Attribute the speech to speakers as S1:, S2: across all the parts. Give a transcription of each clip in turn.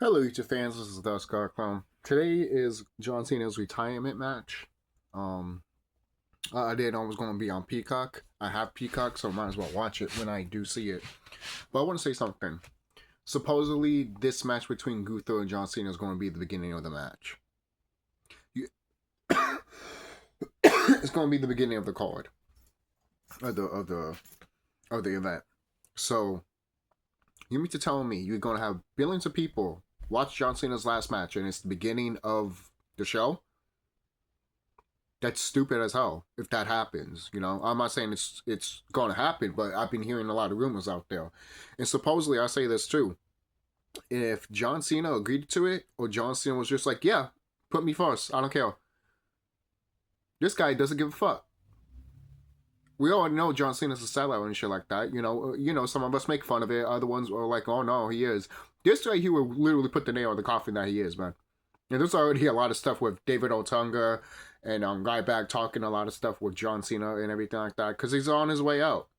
S1: Hello, YouTube fans. This is TheSkullKlown. Today is John Cena's retirement match. Um, I didn't know it was going to be on Peacock. I have Peacock, so I might as well watch it when I do see it. But I want to say something. Supposedly, this match between Gunther and John Cena is going to be the beginning of the match. It's going to be the beginning of the card of the event. So you mean to tell me you're going to have billions of people watch John Cena's last match and it's the beginning of the show? That's stupid as hell if that happens. I'm not saying it's going to happen, but I've been hearing a lot of rumors out there. And supposedly, I say this too. If John Cena agreed to it, or John Cena was just like, yeah, put me first, I don't care. This guy doesn't give a fuck. We all know John Cena's a sellout and shit like that. Some of us make fun of it. Other ones are like, oh no, he is. This guy, he would literally put the nail in the coffin that he is, man. And there's already a lot of stuff with David Otunga and Ryback talking a lot of stuff with John Cena and everything like that because he's on his way out.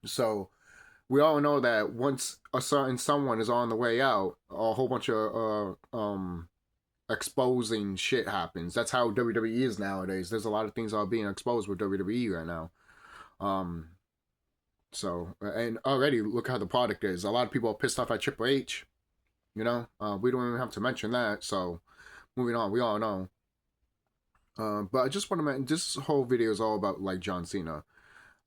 S1: So we all know that once a certain someone is on the way out, a whole bunch of exposing shit happens. That's how WWE is nowadays. There's a lot of things that are being exposed with WWE right now. And already look how the product is. A lot of people are pissed off at Triple H. We don't even have to mention that. So moving on, we all know. But I just want to mention, this whole video is all about like John Cena.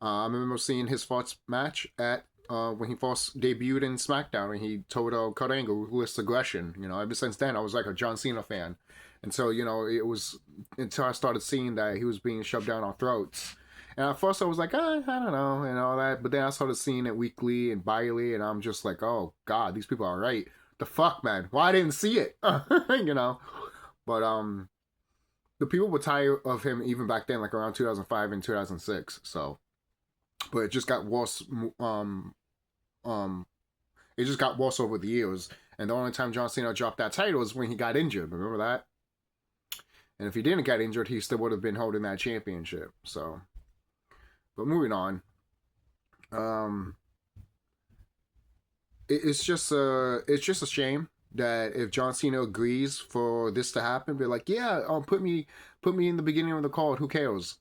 S1: I remember seeing his first match at when he first debuted in SmackDown, and he told Kurt Angle with aggression. Ever since then, I was like a John Cena fan. And so, it was until I started seeing that he was being shoved down our throats. And at first I was like, I don't know, and all that. But then I started seeing it weekly and bi-weekly, and I'm just like, oh, God, these people are right. The fuck, man? Why I didn't see it? But, the people were tired of him even back then, like around 2005 and 2006. So, but it just got worse. It just got worse over the years. And the only time John Cena dropped that title was when he got injured. Remember that? And if he didn't get injured, he still would have been holding that championship. So, but moving on. It's just a shame that if John Cena agrees for this to happen, be like, yeah, put me in the beginning of the card. Who cares?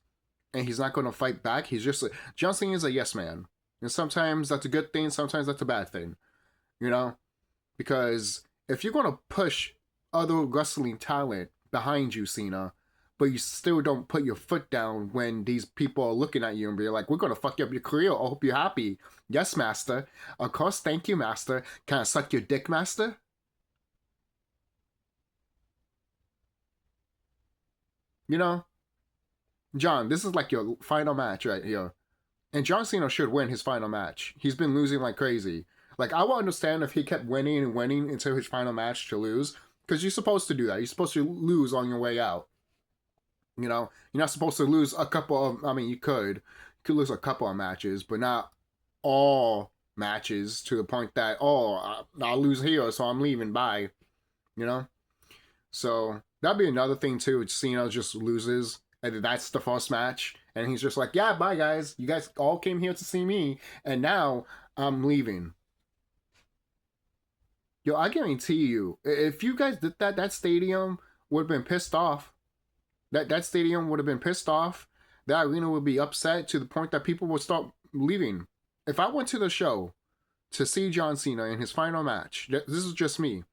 S1: And he's not going to fight back. He's just John Cena is a yes man, and sometimes that's a good thing. Sometimes that's a bad thing. Because if you're going to push other wrestling talent behind you, Cena, but you still don't put your foot down when these people are looking at you and be like, we're going to fuck up your career. I hope you're happy. Yes, master. Of course, thank you, master. Can I suck your dick, master? John, this is like your final match right here. And John Cena should win his final match. He's been losing like crazy. Like, I would understand if he kept winning and winning until his final match to lose. Because you're supposed to do that. You're supposed to lose on your way out. You're not supposed to lose a couple of, you could lose a couple of matches, but not all matches to the point that, oh, I'll lose here, so I'm leaving, bye. So that'd be another thing too. Cena just loses, and that's the first match, and he's just like, yeah, bye guys. You guys all came here to see me, and now I'm leaving. Yo, I guarantee you, if you guys did that, that stadium would have been pissed off. That stadium would have been pissed off. That arena would be upset to the point that people would start leaving. If I went to the show to see John Cena in his final match, this is just me,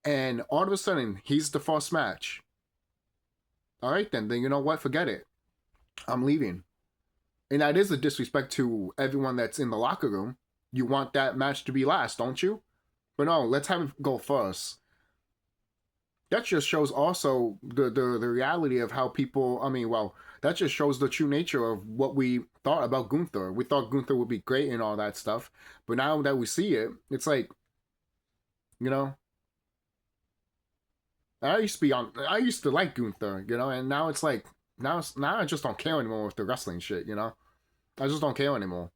S1: and all of a sudden he's the first match. All right, then you know what? Forget it. I'm leaving. And that is a disrespect to everyone that's in the locker room. You want that match to be last, don't you? But no, let's have it go first. That just shows also the reality of how people, that just shows the true nature of what we thought about Gunther. We thought Gunther would be great and all that stuff. But now that we see it, it's like, I used to like Gunther, and now it's like, now I just don't care anymore with the wrestling shit, I just don't care anymore.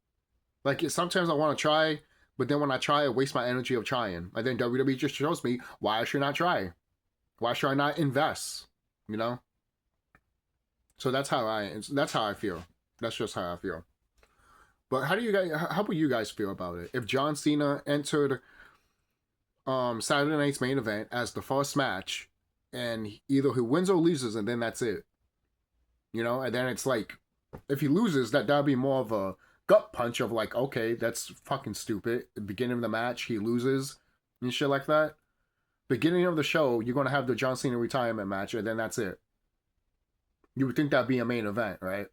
S1: Like, sometimes I want to try, but then when I try, I waste my energy of trying. And then WWE just shows me why I should not try. Why should I not invest? So that's how I feel. That's just how I feel. But how would you guys feel about it? If John Cena entered Saturday night's main event as the first match, and either he wins or loses, and then that's it. You know, and then it's like, if he loses, that'd be more of a gut punch of like, okay, that's fucking stupid. At the beginning of the match, he loses and shit like that. Beginning of the show, you're gonna have the John Cena retirement match, and then that's it. You would think that'd be a main event, right?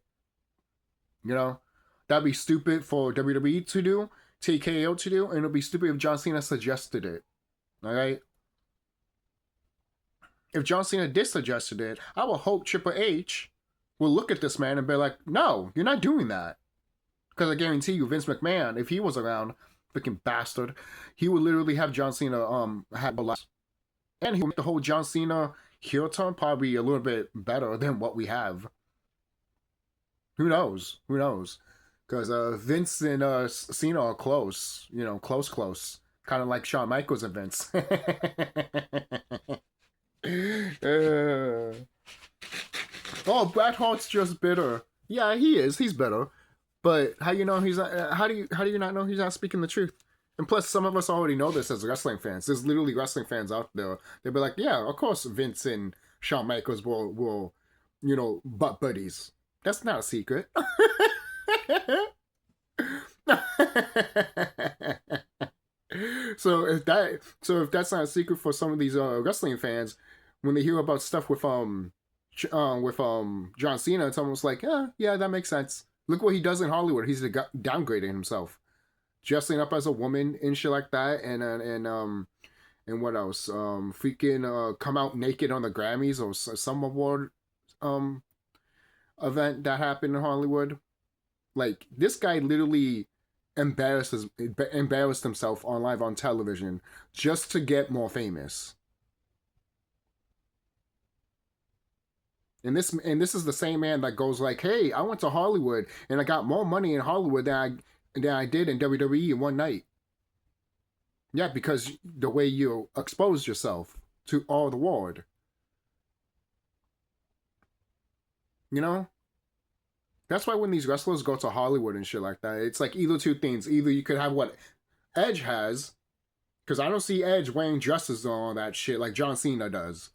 S1: You know, that'd be stupid for WWE to do, TKO to do, and it'd be stupid if John Cena suggested it. All right. If John Cena did suggest it, I would hope Triple H will look at this man and be like, no, you're not doing that. Because I guarantee you, Vince McMahon, if he was around, freaking bastard, he would literally have John Cena have a lot. And he would make the whole John Cena heel turn probably a little bit better than what we have. Who knows? Who knows? Because Vince and Cena are close. You know, close. Kind of like Shawn Michaels and Vince. Oh, Bret Hart's just bitter. Yeah, he is. He's bitter. But how you know he's not, how do you not know he's not speaking the truth? And plus, some of us already know this as wrestling fans. There's literally wrestling fans out there. They'll be like, yeah, of course Vince and Shawn Michaels will you know, butt buddies. That's not a secret. So if that's not a secret for some of these wrestling fans, when they hear about stuff with John Cena, it's almost like, yeah, that makes sense. Look what he does in Hollywood. He's downgrading himself, dressing up as a woman and shit like that, and what else? Freaking come out naked on the Grammys or some award event that happened in Hollywood. Like, this guy literally embarrassed himself on television just to get more famous. And this is the same man that goes like, hey, I went to Hollywood and I got more money in Hollywood than I did in WWE in one night. Yeah, because the way you exposed yourself to all the world. You know? That's why when these wrestlers go to Hollywood and shit like that, it's like either two things. Either you could have what Edge has, because I don't see Edge wearing dresses and all that shit like John Cena does.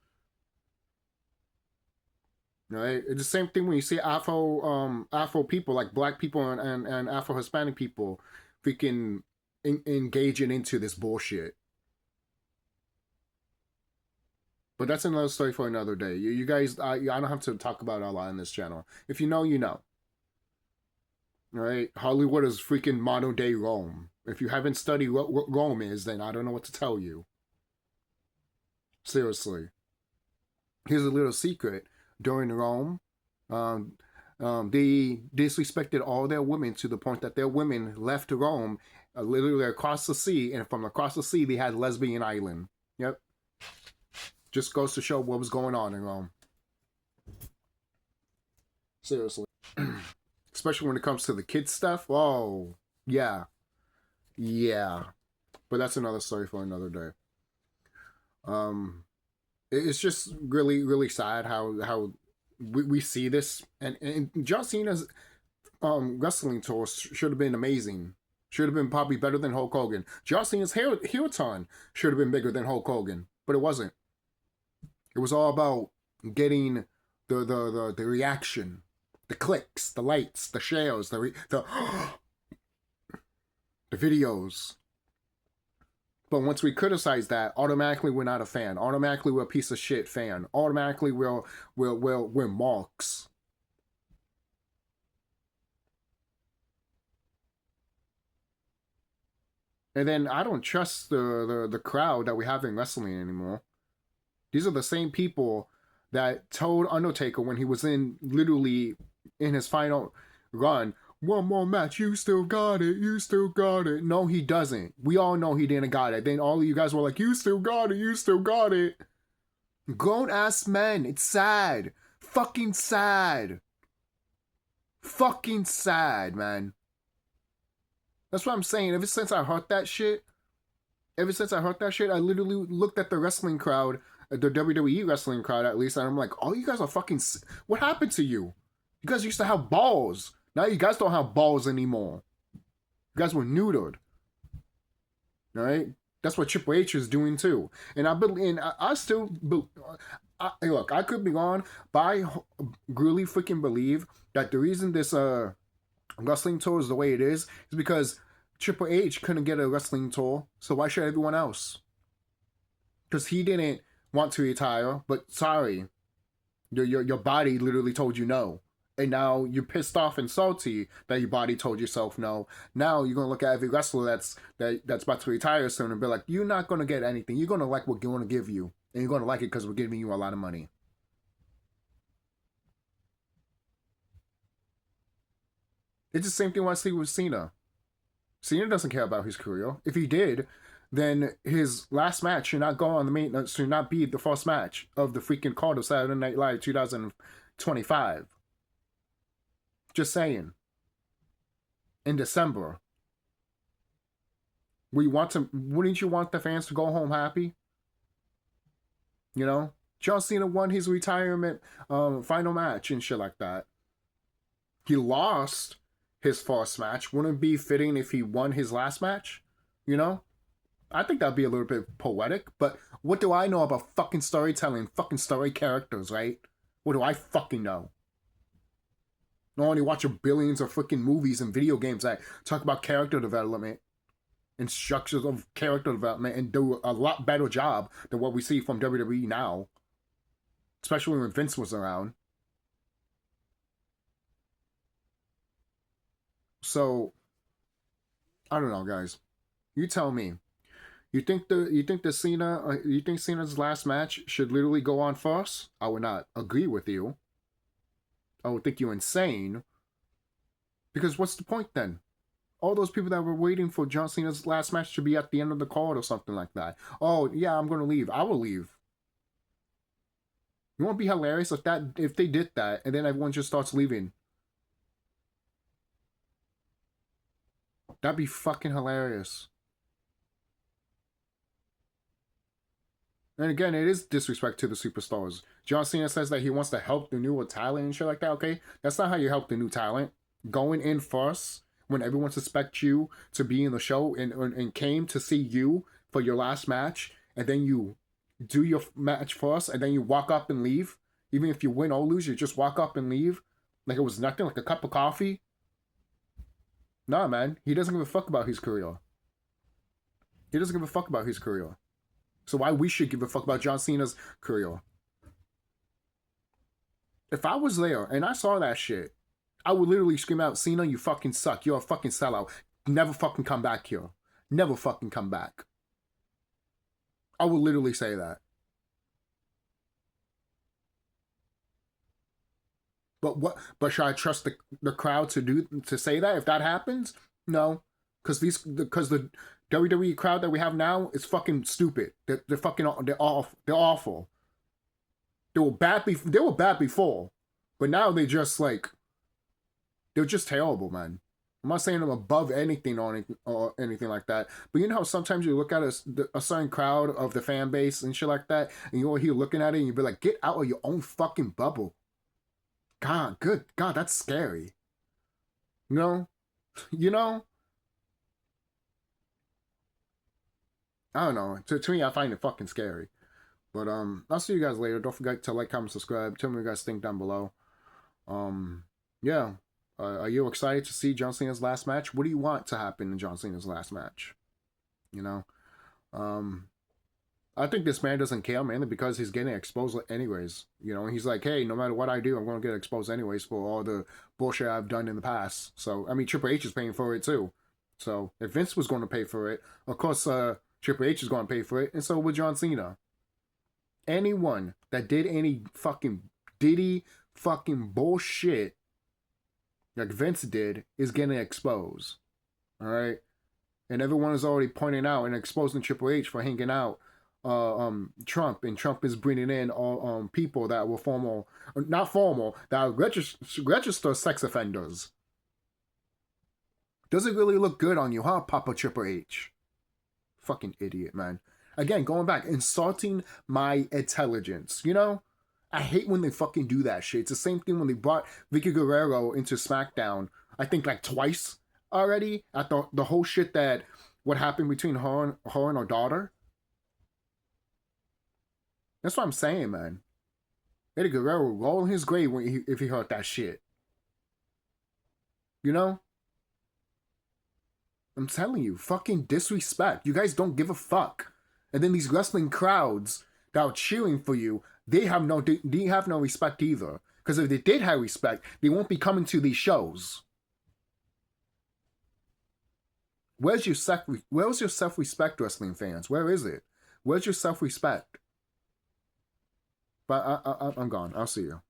S1: Right? It's the same thing when you see Afro people, like black people and Afro Hispanic people freaking engaging into this bullshit. But that's another story for another day. You guys, I don't have to talk about it a lot on this channel. If you know, you know. Right? Hollywood is freaking modern day Rome. If you haven't studied what Rome is, then I don't know what to tell you. Seriously. Here's a little secret. During Rome, they disrespected all their women to the point that their women left Rome literally across the sea, and from across the sea they had Lesbian Island. Yep. Just goes to show what was going on in Rome. Seriously. Especially when it comes to the kids stuff. Oh, yeah. Yeah. But that's another story for another day. It's just really, really sad how we see this. And John Cena's wrestling tour should have been amazing. Should have been probably better than Hulk Hogan. John Cena's heel turn should have been bigger than Hulk Hogan. But it wasn't. It was all about getting the reaction, the clicks, the lights, the shares, the videos. But once we criticize that, automatically we're not a fan. Automatically we're a piece of shit fan. Automatically we're marks. And then I don't trust the crowd that we have in wrestling anymore. These are the same people that told Undertaker when he was literally in his final run, one more match, you still got it, you still got it. No, he doesn't. We all know he didn't got it. Then all of you guys were like, you still got it, you still got it. Grown-ass men, it's sad. Fucking sad. Fucking sad, man. That's what I'm saying. Ever since I heard that shit, I literally looked at the wrestling crowd, the WWE wrestling crowd at least, and I'm like, oh, you guys are fucking... What happened to you? You guys used to have balls. Now you guys don't have balls anymore. You guys were neutered. Alright? That's what Triple H is doing too. And I believe, and I still look. I could be wrong, but I really freaking believe that the reason this wrestling tour is the way it is because Triple H couldn't get a wrestling tour, so why should everyone else? Because he didn't want to retire, but sorry, your body literally told you no. And now you're pissed off and salty that your body told yourself no. Now you're gonna look at every wrestler that's about to retire soon and be like, you're not gonna get anything. You're gonna like what we're gonna give you, and you're gonna like it because we're giving you a lot of money. It's the same thing I see with Cena. Cena doesn't care about his career. If he did, then his last match should not go on the main. Should not be the first match of the freaking card of Saturday Night Live 2025. Just saying. In December. Wouldn't you want the fans to go home happy? You know? John Cena won his retirement final match and shit like that. He lost his first match. Wouldn't it be fitting if he won his last match? You know? I think that'd be a little bit poetic, but what do I know about fucking storytelling, fucking story characters, right? What do I fucking know? I only watch billions of freaking movies and video games that talk about character development and structures of character development and do a lot better job than what we see from WWE now. Especially when Vince was around. So, I don't know, guys. You tell me. You think Cena's last match should literally go on first? I would not agree with you. I would think you're insane. Because what's the point then? All those people that were waiting for John Cena's last match to be at the end of the card or something like that. Oh, yeah, I'm going to leave. I will leave. You won't be hilarious if they did that and then everyone just starts leaving. That'd be fucking hilarious. And again, it is disrespect to the superstars. John Cena says that he wants to help the newer talent and shit like that. Okay, that's not how you help the new talent. Going in first when everyone suspects you to be in the show and came to see you for your last match, and then you do your match first, and then you walk up and leave. Even if you win or lose, you just walk up and leave like it was nothing, like a cup of coffee. Nah, man, he doesn't give a fuck about his career. He doesn't give a fuck about his career. So why we should give a fuck about John Cena's career? If I was there and I saw that shit, I would literally scream out, Cena, you fucking suck. You're a fucking sellout. Never fucking come back here. Never fucking come back. I would literally say that. But should I trust the crowd to say that if that happens? No. Because the WWE crowd that we have now is fucking stupid. They're awful. They were bad before, but now they're just terrible, man. I'm not saying I'm above anything or anything like that, but you know how sometimes you look at a certain crowd of the fan base and shit like that, and you're here looking at it and you be like, get out of your own fucking bubble. God, good God, that's scary. You know. I don't know. To me, I find it fucking scary. But I'll see you guys later. Don't forget to like, comment, subscribe. Tell me what you guys think down below. Yeah. Are you excited to see John Cena's last match? What do you want to happen in John Cena's last match? You know? I think this man doesn't care, mainly because he's getting exposed anyways. You know, he's like, hey, no matter what I do, I'm going to get exposed anyways for all the bullshit I've done in the past. So, I mean, Triple H is paying for it too. So, if Vince was going to pay for it, of course, Triple H is going to pay for it, and so would John Cena. Anyone that did any fucking fucking bullshit like Vince did is getting exposed. Alright? And everyone is already pointing out and exposing Triple H for hanging out Trump, and Trump is bringing in all people that were that are registered sex offenders. Does it really look good on you, huh, Papa Triple H? Fucking idiot, man. Again, going back, insulting my intelligence, you know? I hate when they fucking do that shit. It's the same thing when they brought Vicky Guerrero into SmackDown, I think like twice already, at the whole shit that what happened between her and her daughter? That's what I'm saying, man. Eddie Guerrero would roll in his grave if he heard that shit. You know? I'm telling you, fucking disrespect. You guys don't give a fuck. And then these wrestling crowds that are cheering for you, they have no respect either. Because if they did have respect, they won't be coming to these shows. Where's your self-respect, wrestling fans? Where is it? Where's your self-respect? But I'm gone. I'll see you.